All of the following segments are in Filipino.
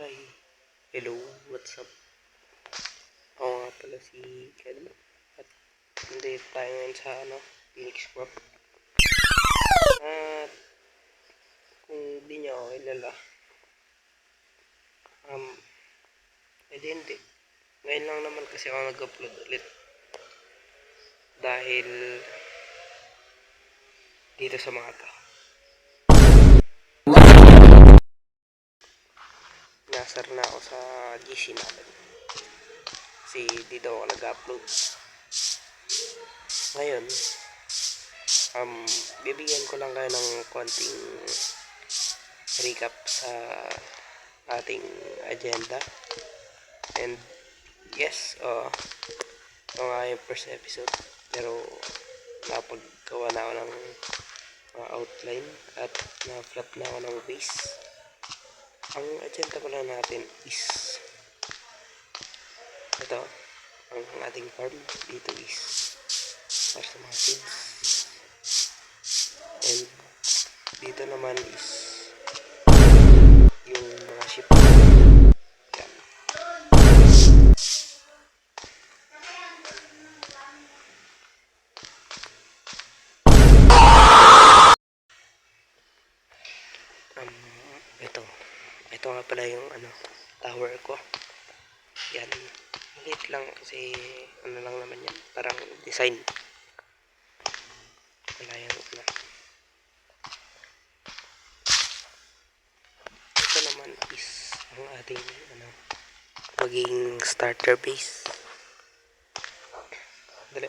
Hi, hello, what's up? Ako nga pala si Kel. At nandito tayo ngayon sa Phoenix Crop. At kung di nyo ako kilala, um, hindi. Ngayon lang naman kasi ako nag-upload ulit. Dahil dito sa mga to. Nasar na ako sa GC namin. Kasi dito ako nag-upload. Ngayon, bibigyan ko lang kayo ng konting recap sa ating agenda. And yes, ito nga yung first episode. Pero napaggawa na ako ng outline at na-flat na ako ng base. Ang agenda pala natin is ito, ang ating farm dito is para sa mga seeds. And dito naman is yung mga sheep. Yan. Ito nga pala yung tower ko. Yan. Maliit lang kasi lang naman yan. Parang design. Wala yung Ito naman is ang ating maging starter base. Dali.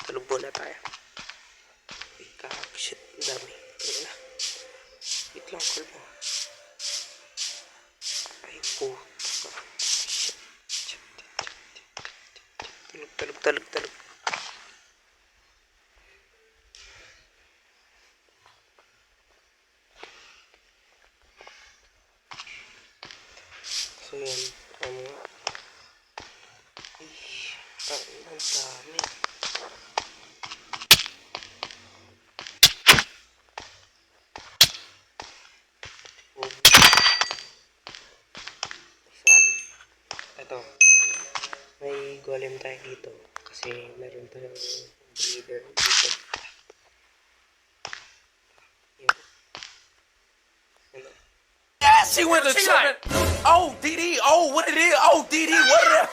Tulog muna tayo. Shit, dami. Tingnan na. Wait lang, call mo. Ay po. Talog. So yan, ang dami. Ito, may golem tayo dito kasi meron tayong breeder dito. Yes, he went to seven. Oh, DD. Oh, what it is? Oh, DD. What it is?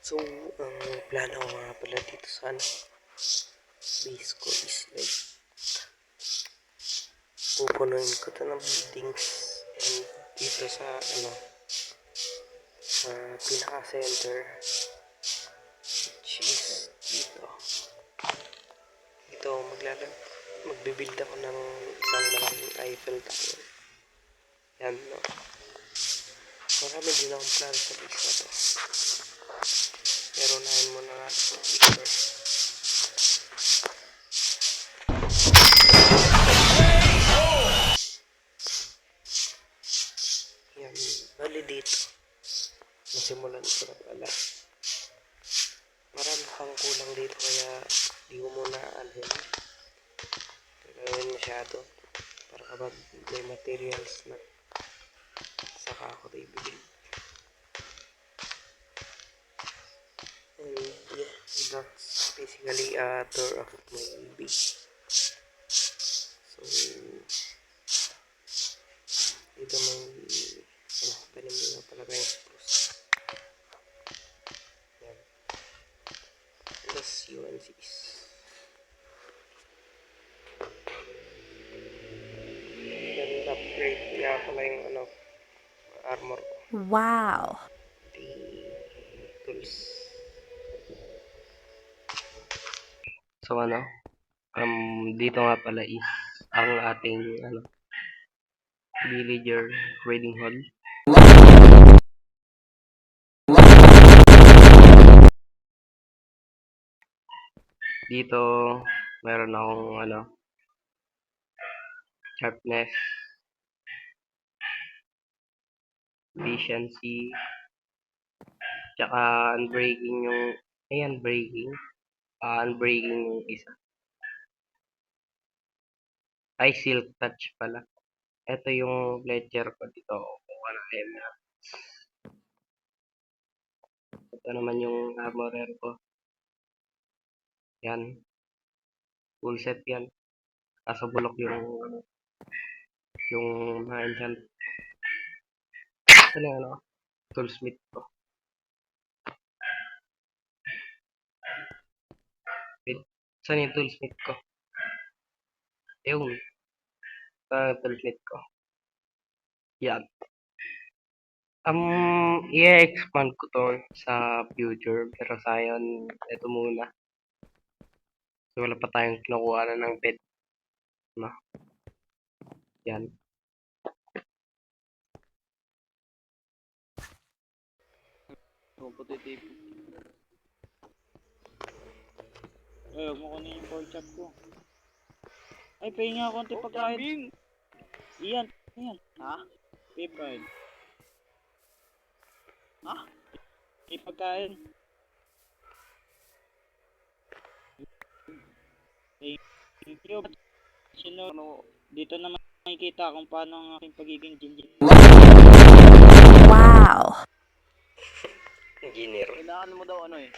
So, ang plano ko nga pala dito sa base ko is like pupunuin ko ito ng buildings and dito sa sa pinaka-center which is dito magbibuild ako ng isang malaking Eiffel Tower. Yan, no? Marami din akong plano sa base na to. Pero unahin mo na natin ito first. Yan, bali dito. Nasimulan ko na pala. Marami pang kulang dito kaya di ko muna yan. Gagawin masyado. Para kapag may materials na saka ako tayo bibig. And yeah, that's basically a tour of my base. So, dito may tanim nila pala tayong spruce. Yan. Plus UNCs. Then upgrade nga pala yung armor ko. Wow. The tools. So dito nga pala is ang ating villager trading hall. Dito meron akong sharpness, efficiency, tsaka unbreaking breaking. unbreaking yung isa. Ay, silk touch pala. Ito yung Fletcher ko dito. Kuha na emerald. Ito naman yung armorer ko. Yan. Full set yan. Kaso bulok yung mga enchant. Ito na ano, toolsmith ko. Wait, saan yung toolsmith ko? Ayun. Toolsmith ko. Yan. I-expand ko to sa future. Pero sayon, ito muna. So, wala pa tayong kinukuha na ng bed. No? Yan. Competitive. Eh, huwag mo kunin yung pork chop ko. Ay, pahinga ako konti pagkain. Iyan. Ha? Pipine. Ha? May pagkain. Thank you. Sino, dito naman makikita kung paano ang aking pagiging ginger. Wow. Engineer. Kailangan mo daw ano eh.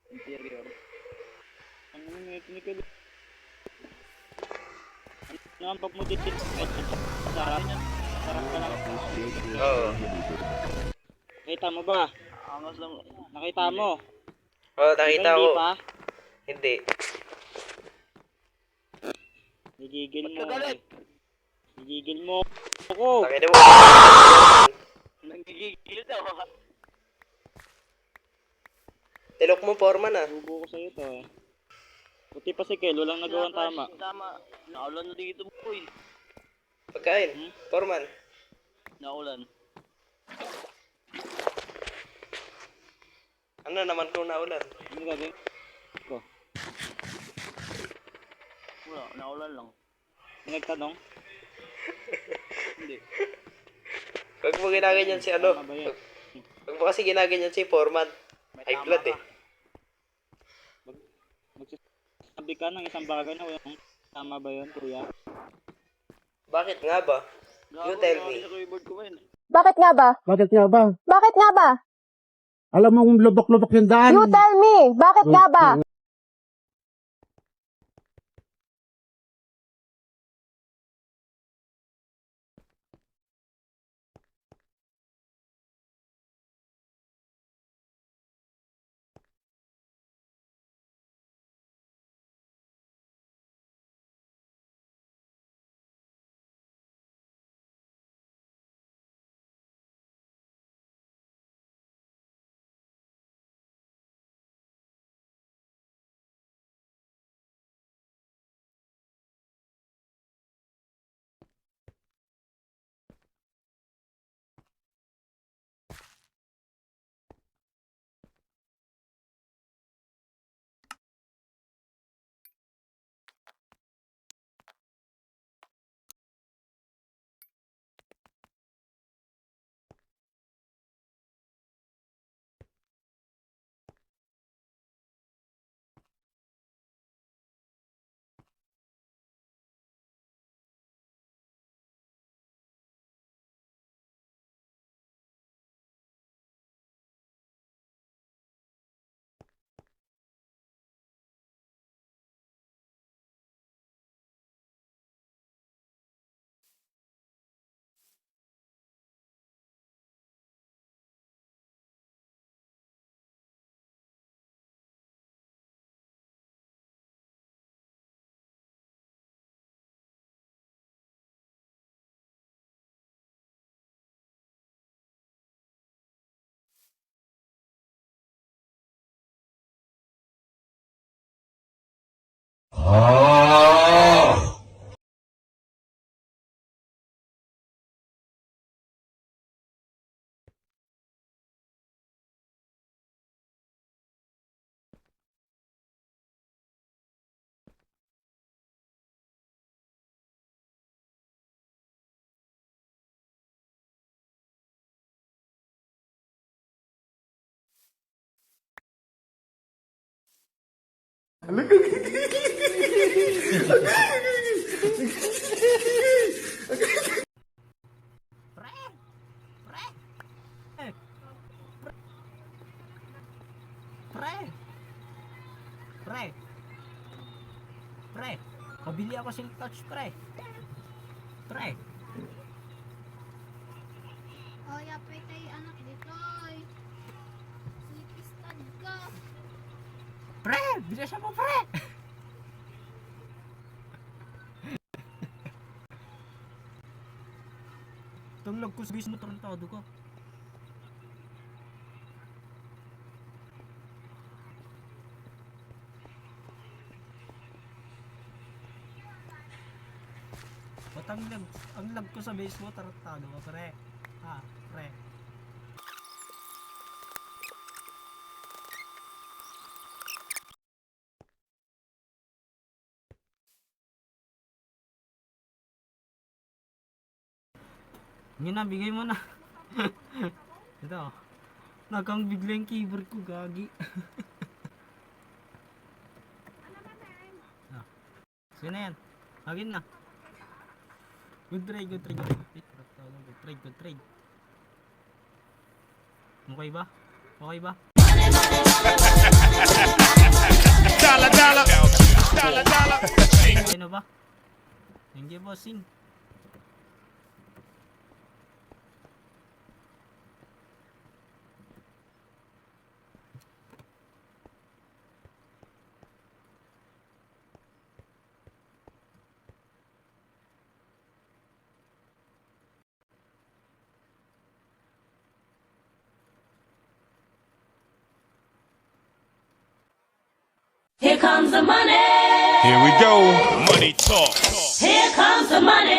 Interior. Ang technical. Ano ang pag mo dito? Sarap. Sarap ka lang. Oo. Nakita mo ba? Angas lang. Nakita mo? Oo, nakita Hindi ko. pa? Hindi. Nagigil mo. Nagigil mo. Ako. Takina mo. Nagigil daw. Tilok mo, Foreman ah. Bubo ko sa'yo to eh. Puti pa si Kel, walang nagawang tama. Tama. Naulan na dito, boy. Pagkain. Foreman. Naulan. Ano naman kung naulan? Ano gagawin ko? Wala, naulan lang. Nagtanong? Hindi. Huwag mo ginaganyan si ano. Tama ba yan? Huwag mo kasi ginaganyan si Foreman. May High tama blood ka. eh. Magsasabi ka ng isang bagay na walang tama ba yun, kuya? Bakit nga ba? You tell me. Sa keyboard ko man. Bakit nga ba? Bakit nga ba? Bakit nga ba? Alam mo kung lubok-lubok yung daan. You tell me. Bakit nga ba? Pre, pabili ako sing touch, pre. Pre. Oh, yapay tayo anak dito. Silipistad ka. Pre, bilisan mo, pre. Tunglag ko sa bis mo tarantado ko. Ba't ang lag ko sa base mo tarantado ko, pre. Ah, pre. Yun na, bigay mo na. Ito. Nagang bigla yung keyboard ko, gagi. Ah. Sino yan? Agin na. Good trade, good trade. Good trade, good trade. Okay ba? Okay ba? Okay na ba? Thank you, bossing. Here comes the money. Here we go. Money talk. Here comes the money.